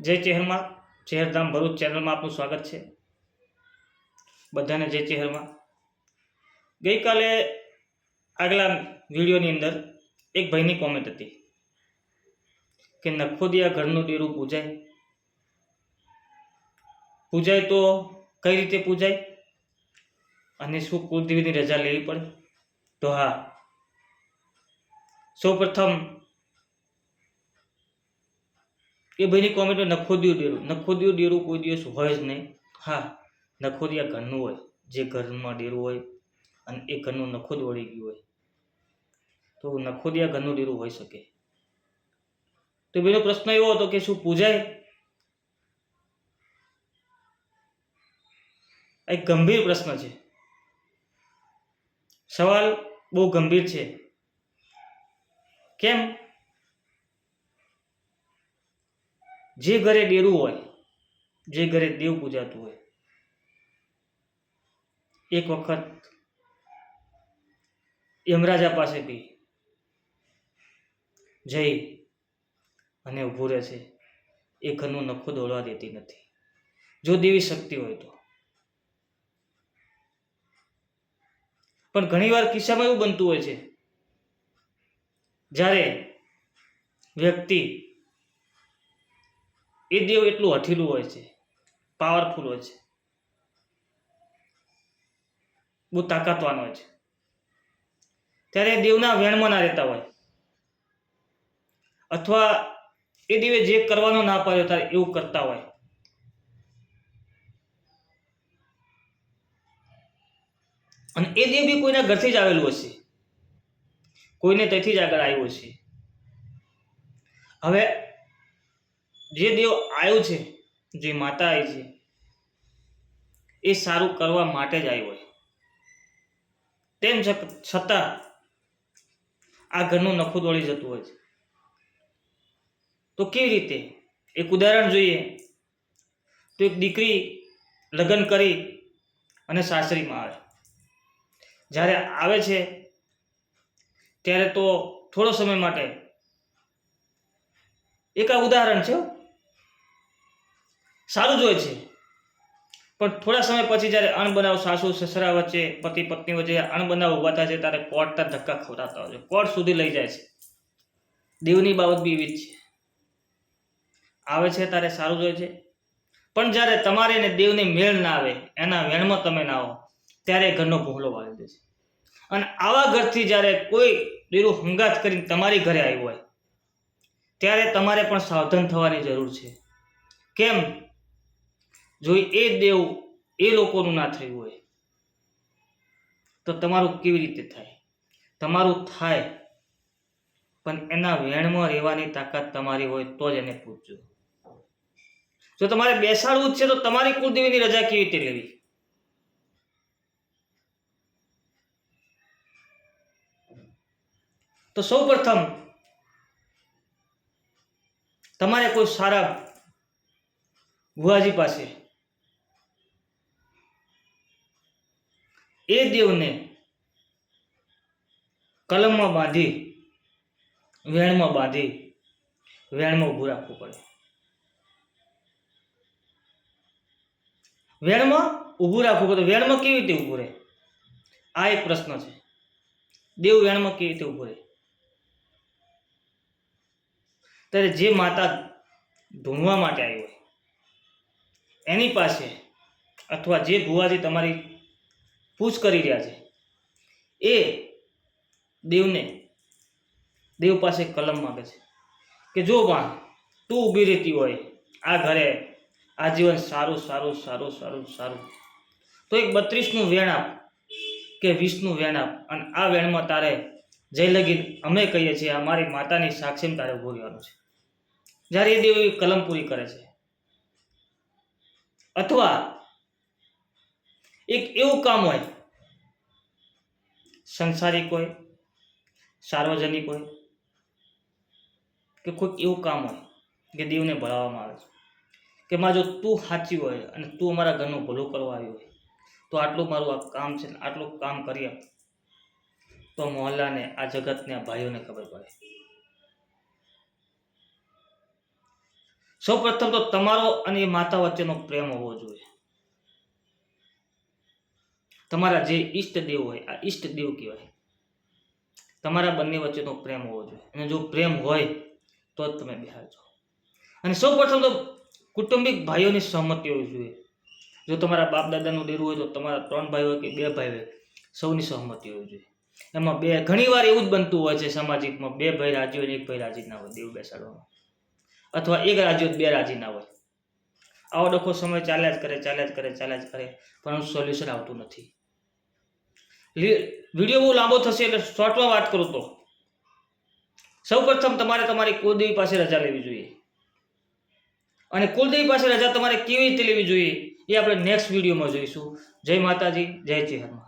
જય ચહેરમાં ચહેરધામ ભરૂચ ચેનલમાં આપનું સ્વાગત છે. બધાને જય ચહેરમાં. ગઈકાલે આગલા વિડીયોની અંદર એક ભાઈની કોમેન્ટ હતી કે નખોદિયા ઘરનું ડેરું પૂજાય તો કઈ રીતે પૂજાય અને શું કુળદેવીની રજા લેવી પડે? તો હા, સૌપ્રથમ એ ભાઈની કોમેન્ટમાં નખોદિયું ડેરું કોઈ દિવસ હોય જ નહીં. હા, નખોદિયા ઘરનું હોય, જે ઘરમાં ડેરું હોય અને એ ઘરનું નખોદ વળી ગયું હોય તો નખોદિયા ઘરનું ડેરું હોઈ શકે. તો ભાઈનો પ્રશ્ન એવો હતો કે શું પૂજાય? એક ગંભીર પ્રશ્ન છે. સવાલ બહુ ગંભીર છે. કેમ? જે ઘરે ડેરું હોય, જે ઘરે દેવ પૂજાતું હોય, એક વખત યમરાજા પાસે બી જઈ અને ઊભું રહે છે. એ ઘરનું નખો દોડવા દેતી નથી, જો દેવી શક્તિ હોય તો. પણ ઘણીવાર કિસ્સામાં એવું બનતું હોય છે જ્યારે વ્યક્તિ એ દેવ એટલું હઠીલું હોય છે, પાવરફુલ હોય છે, બહુ તાકાતવાન હોય છે, ત્યારે દેવના વેણમાં ના રહેતા હોય, અથવા એ દેવે જે કરવાનો ના પાડ્યો ત્યારે એવું કરતા હોય. અને એ દેવ બી કોઈના ઘરથી જ આવેલું હશે, કોઈને ત્યાંથી જ આગળ આવ્યું હશે. હવે જે દેવ આવ્યું છે, જે માતા આવી છે, એ સારું કરવા માટે જ આવ્યું હોય. તેમ છતાં આ ઘરનું નખું દોડી જતું હોય છે. તો કેવી રીતે? એક ઉદાહરણ જોઈએ તો એક દીકરી લગ્ન કરી અને સાસરીમાં આવે. જ્યારે આવે છે ત્યારે તો થોડો સમય માટે, એક આ ઉદાહરણ છે, સારું જ હોય છે, પણ થોડા સમય પછી જ્યારે અણબનાવ સાસુ સસરા વચ્ચે, પતિ પત્ની વચ્ચે અણબનાવ ઉભા થાય છે ત્યારે કોર્ટના ધક્કા ખવડાવતા હોય છે, કોર્ટ સુધી લઈ જાય છે. દેવની બાબત બી એવી જ છે. આવે છે ત્યારે સારું જ હોય છે, પણ જ્યારે તમારે ને દેવને મેળ ના આવે, એના વેણમાં તમે ના આવો, ત્યારે ઘરનો ભૂંગળો વાળી દે છે. અને આવા ઘરથી જ્યારે કોઈ દેરું હંગાત કરીને તમારી ઘરે આવ્યું હોય ત્યારે તમારે પણ સાવધાન થવાની જરૂર છે. કેમ? જો એ દેવ એ લોકોનું ના થયું હોય તો તમારું કેવી રીતે થાય? તમારું થાય, પણ એના વેણમાં રહેવાની તાકાત તમારી હોય તો જ એને પૂછજો. જો તમારે બેસાડવું જ છે તો તમારી કુળદેવીની રજા કેવી રીતે લેવી? તો સૌ પ્રથમ તમારે કોઈ સારા ભુવાજી પાસે એ દેવને કલમમાં બાંધી, વેણમાં બાંધી, વેણમાં ઊભું રાખવું પડે. વેણમાં ઊભું રાખવું પડે. વેણમાં કેવી રીતે ઊભું રહે? આ એક પ્રશ્ન છે. દેવ વેણમાં કેવી રીતે ઊભું રહે? ત્યારે જે માતા ઢૂંઢવા માટે આવી હોય એની પાસે, અથવા જે ભુવાજી તમારી પૂછ કરી રહ્યા છે, એ દેવ પાસે કલમ માંગે છે કે જો માં તું ઊભી રહેતી હોય આ ઘરે આજીવન સારું સારું સારું સારું સારું, તો એક 32નું વેણ આપ કે 20નું વેણ આપ, અને આ વેણમાં તારે જય લગીન અમે કહીએ છીએ અમારી માતાની સાક્ષીમાં તારે ઊભું રહેવાનું છે. જ્યારે એ દેવ કલમ પૂરી કરે છે. અથવા એક એવું કામ હોય, સંસારિક હોય, સાર્વજનિક હોય, કે કોઈક એવું કામ હોય કે દેવને ભળાવવામાં આવે છે કે માં જો તું સાચી હોય અને તું અમારા ઘરનું ભલું કરવા આવી હોય તો આટલું મારું આ કામ છે, આટલું કામ કરીએ તો મોહલ્લાને, આ જગતને, આ ભાઈઓને ખબર પડે. સૌપ્રથમ તો તમારો અને એ માતા વચ્ચેનો પ્રેમ હોવો જોઈએ. તમારા જે ઈષ્ટદેવ હોય, આ ઈષ્ટદેવ કહેવાય, તમારા બંને વચ્ચેનો પ્રેમ હોવો જોઈએ. અને જો પ્રેમ હોય તો જ તમે બેહાડજો. અને સૌપ્રથમ તો કુટુંબિક ભાઈઓની સહમતિ હોવી જોઈએ. જો તમારા બાપ દાદાનું ડેરું હોય તો તમારા 3 ભાઈ હોય કે 2 ભાઈ હોય, સૌની સહમતિ હોવી જોઈએ. એમાં ઘણીવાર એવું જ બનતું હોય છે સામાજિકમાં, 2 ભાઈ રાજી હોય ને 1 ભાઈ રાજી ના હોય દેવ બેસાડવામાં, અથવા 1 રાજી હોય 2 રાજી ના હોય. આવો ડખો સમય ચાલ્યા જ કરે, પણ સોલ્યુશન આવતું નથી. વિડીયો બહુ લાંબો થશે એટલે શોર્ટમાં વાત કરું તો સૌપ્રથમ તમારે તમારી કુળદેવી પાસે રજા લેવી જોઈએ. અને કુળદેવી પાસે રજા તમારે કેવી રીતે લેવી જોઈએ એ આપણે નેક્સ્ટ વિડીયોમાં જોઈશું. જય માતાજી, જય ચેહરમાં.